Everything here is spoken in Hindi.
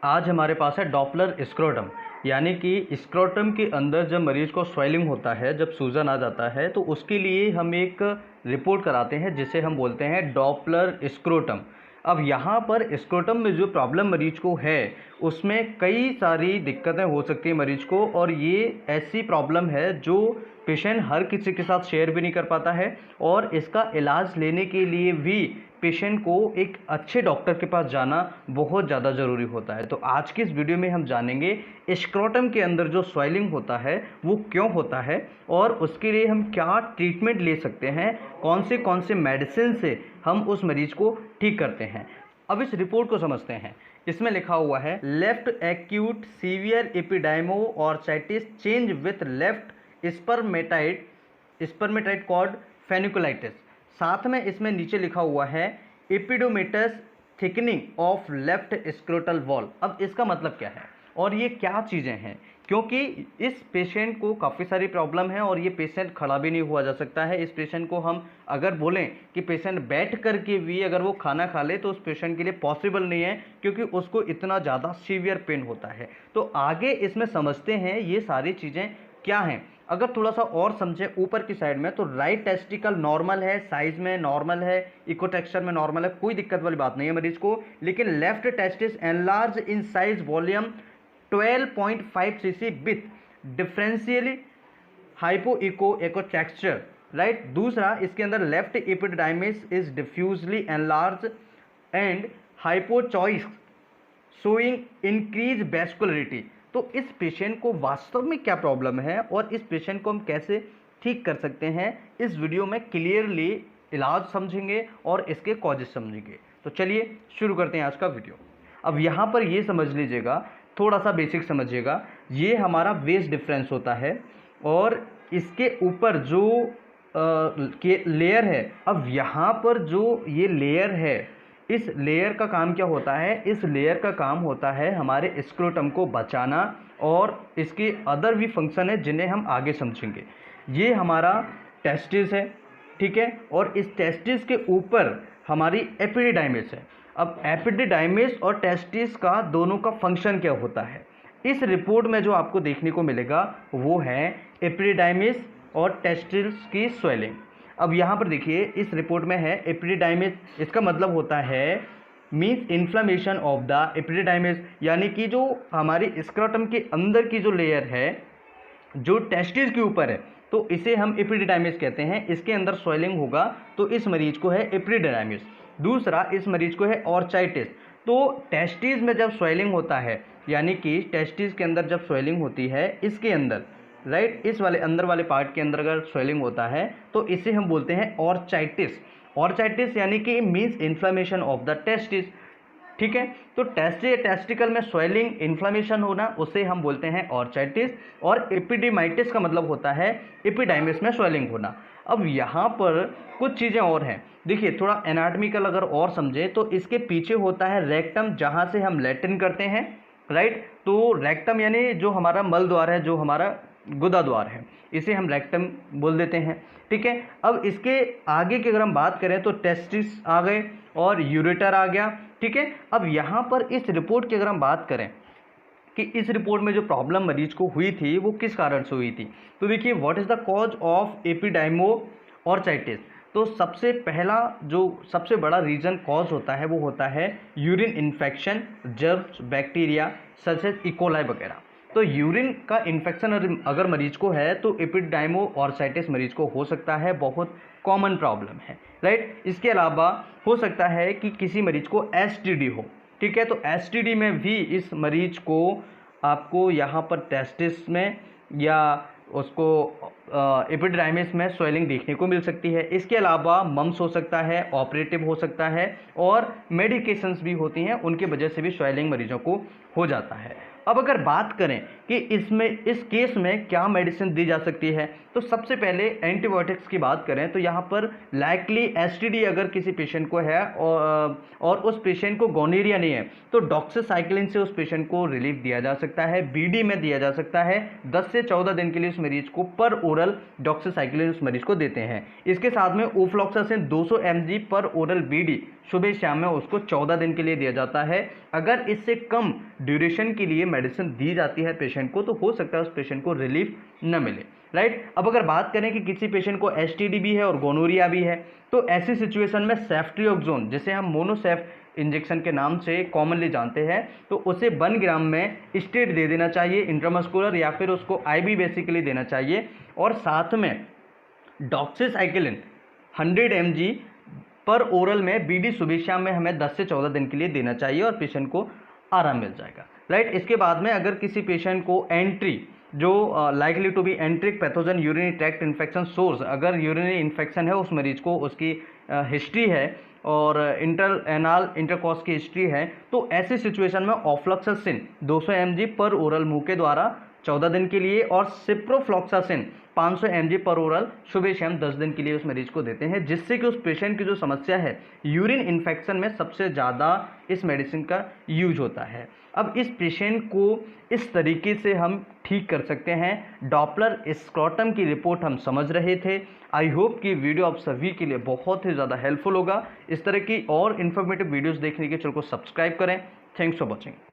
आज हमारे पास है डॉपलर स्क्रोटम, यानी कि स्क्रोटम के अंदर जब मरीज को स्वेलिंग होता है, जब सूजन आ जाता है, तो उसके लिए हम एक रिपोर्ट कराते हैं जिसे हम बोलते हैं डॉपलर स्क्रोटम। अब यहाँ पर स्क्रोटम में जो प्रॉब्लम मरीज को है उसमें कई सारी दिक्कतें हो सकती हैं मरीज को, और ये ऐसी प्रॉब्लम है जो पेशेंट हर किसी के साथ शेयर भी नहीं कर पाता है, और इसका इलाज लेने के लिए भी पेशेंट को एक अच्छे डॉक्टर के पास जाना बहुत ज़्यादा ज़रूरी होता है। तो आज की इस वीडियो में हम जानेंगे स्क्रोटम के अंदर जो स्वेलिंग होता है वो क्यों होता है, और उसके लिए हम क्या ट्रीटमेंट ले सकते हैं, कौन से मेडिसिन से हम उस मरीज को ठीक करते हैं। अब इस रिपोर्ट को समझते हैं। इसमें लिखा हुआ है left acute severe epididymo orchitis change with left spermatic cord funiculitis. साथ में इसमें नीचे लिखा हुआ है oedematous thickening of left scrotal wall. अब इसका मतलब क्या है और ये क्या चीज़ें हैं, क्योंकि इस पेशेंट को काफ़ी सारी प्रॉब्लम है और ये पेशेंट खड़ा भी नहीं हुआ जा सकता है। इस पेशेंट को हम अगर बोलें कि पेशेंट बैठ करके भी अगर वो खाना खा ले तो उस पेशेंट के लिए पॉसिबल नहीं है, क्योंकि उसको इतना ज़्यादा सीवियर पेन होता है। तो आगे इसमें समझते हैं ये सारी चीज़ें क्या हैं। अगर थोड़ा सा और समझें ऊपर की साइड में, तो राइट टेस्टिकल नॉर्मल है, साइज में नॉर्मल है, इको टेक्सचर में नॉर्मल है, कोई दिक्कत वाली बात नहीं है मरीज को। लेकिन left testis enlarge in size volume 12.5 cc with differentially hypo echo texture, right. दूसरा, इसके अंदर left epididymis is diffusely enlarge and hypoechoic showing increase vascularity. तो इस पेशेंट को वास्तव में क्या प्रॉब्लम है और इस पेशेंट को हम कैसे ठीक कर सकते हैं, इस वीडियो में क्लियरली इलाज समझेंगे और इसके कॉजेस समझेंगे। तो चलिए शुरू करते हैं आज का वीडियो। अब यहाँ पर ये समझ लीजिएगा, थोड़ा सा बेसिक समझिएगा। ये हमारा वेस्ट डिफरेंस होता है और इसके ऊपर जो लेयर है, अब यहाँ पर जो ये लेयर है, इस लेयर का काम क्या होता है, इस लेयर का काम होता है हमारे स्क्रोटम को बचाना, और इसके अदर भी फंक्शन है जिन्हें हम आगे समझेंगे। ये हमारा टेस्टिस है, ठीक है, और इस टेस्टिस के ऊपर हमारी एपिडिडाइमिस है। अब एपिडिडाइमिस और टेस्टिस का दोनों का फंक्शन क्या होता है, इस रिपोर्ट में जो आपको देखने को मिलेगा वो है एपिडिडाइमिस और टेस्टिस की स्वेलिंग। अब यहाँ पर देखिए इस रिपोर्ट में है एपिडिडाइमिस, इसका मतलब होता है means inflammation of the epididymis, यानी कि जो हमारी स्क्रोटम के अंदर की जो लेयर है जो टेस्टिस के ऊपर है, तो इसे हम एपिडिडाइमिस कहते हैं। इसके अंदर स्वेलिंग होगा तो इस मरीज को है एपिडिडाइमिस। दूसरा, इस मरीज को है ऑर्चाइटिस। तो टेस्टिस में जब स्वेलिंग होता है, यानी कि टेस्टिस के अंदर जब स्वेलिंग होती है, इसके अंदर राइट, इस वाले अंदर वाले पार्ट के अंदर अगर स्वेलिंग होता है तो इसे हम बोलते हैं ऑर्चाइटिस। ऑर्चाइटिस यानी कि means inflammation of the testis, ठीक है। तो टेस्टिकल में स्वेलिंग, इन्फ्लेमेशन होना, उसे हम बोलते हैं ऑर्चाइटिस। और एपिडेमाइटिस का मतलब होता है एपिडाइमिस में स्वेलिंग होना। अब यहाँ पर कुछ चीज़ें और हैं, देखिए थोड़ा एनाटॉमिकल अगर और समझे तो इसके पीछे होता है रेक्टम, जहाँ से हम लैट्रिन करते हैं, राइट। तो रेक्टम यानी जो हमारा मल द्वार है, जो हमारा गुदा द्वार है, इसे हम रेक्टम बोल देते हैं, ठीक है। अब इसके आगे की अगर हम बात करें तो टेस्टिस आ गए और यूरेटर आ गया, ठीक है। अब यहाँ पर इस रिपोर्ट की अगर हम बात करें कि इस रिपोर्ट में जो प्रॉब्लम मरीज को हुई थी वो किस कारण से हुई थी, तो देखिए what is the cause of epididymo orchitis. तो सबसे पहला जो सबसे बड़ा रीजन कॉज होता है वो होता है urine infection, germs, bacteria such as E coli वगैरह। तो यूरिन का इन्फेक्शन अगर मरीज को है तो एपिडाइमो ऑर्चाइटिस मरीज को हो सकता है, बहुत कॉमन प्रॉब्लम है, राइट। इसके अलावा हो सकता है कि किसी मरीज को एसटीडी हो, ठीक है। तो एसटीडी में भी इस मरीज को आपको यहाँ पर टेस्टिस में या उसको एपिडाइमिस में स्वेलिंग देखने को मिल सकती है। इसके अलावा मम्स हो सकता है, ऑपरेटिव हो सकता है, और मेडिकेशंस भी होती हैं, उनकी वजह से भी स्वेलिंग मरीजों को हो जाता है। अब अगर बात करें कि इस केस में क्या मेडिसिन दी जा सकती है, तो सबसे पहले एंटीबायोटिक्स की बात करें तो यहाँ पर लाइकली एसटीडी अगर किसी पेशेंट को है और उस पेशेंट को गोनोरिया नहीं है तो डॉक्सीसाइक्लिन से उस पेशेंट को रिलीफ दिया जा सकता है, बीडी में दिया जा सकता है। 10 से 14 दिन के लिए उस मरीज को पर ओरल डॉक्सीसाइक्लिन उस मरीज को देते हैं। इसके साथ में ओफ्लॉक्सासिन 200 mg पर ओरल बीडी सुबह शाम में उसको 14 दिन के लिए दिया जाता है। अगर इससे कम ड्यूरेशन के लिए मेडिसिन दी जाती है पेशेंट को तो हो सकता है उस पेशेंट को रिलीफ न मिले, राइट। अब अगर बात करें कि किसी पेशेंट को एसटीडी भी है और गोनोरिया भी है, तो ऐसी सिचुएशन में सेफ्ट्रियोक्सोन, जिसे हम मोनोसेफ इंजेक्शन के नाम से कॉमनली जानते हैं, तो उसे 1 ग्राम में स्टेट दे देना चाहिए इंट्रामस्कुलर, या फिर उसको आईवी बेसिकली देना चाहिए। और साथ में डॉक्सीसाइक्लिन 100 mg पर ओरल में बीडी सुबह शाम में हमें 10 से 14 दिन के लिए देना चाहिए और पेशेंट को आराम मिल जाएगा, राइट। इसके बाद में अगर किसी पेशेंट को एंट्री जो likely to be enteric pathogen urinary tract infection source, अगर यूरिनरी इन्फेक्शन है उस मरीज को, उसकी हिस्ट्री है और इंटर एनाल इंटरकॉर्स की हिस्ट्री है, तो ऐसी सिचुएशन में ऑफ्लॉक्सासिन 200 mg पर ओरल मुंह के द्वारा 14 दिन के लिए और सिप्रोफ्लॉक्सासिन 500 mg पर ओरल सुबह शाम 10 दिन के लिए उस मरीज को देते हैं, जिससे कि उस पेशेंट की जो समस्या है यूरिन इन्फेक्शन में सबसे ज़्यादा इस मेडिसिन का यूज होता है। अब इस पेशेंट को इस तरीके से हम ठीक कर सकते हैं। डॉपलर स्क्रोटम की रिपोर्ट हम समझ रहे थे। आई होप कि वीडियो आप सभी के लिए बहुत ही ज़्यादा हेल्पफुल होगा। इस तरह की और इन्फॉर्मेटिव वीडियोस देखने के चैनल को सब्सक्राइब करें। Thanks for watching.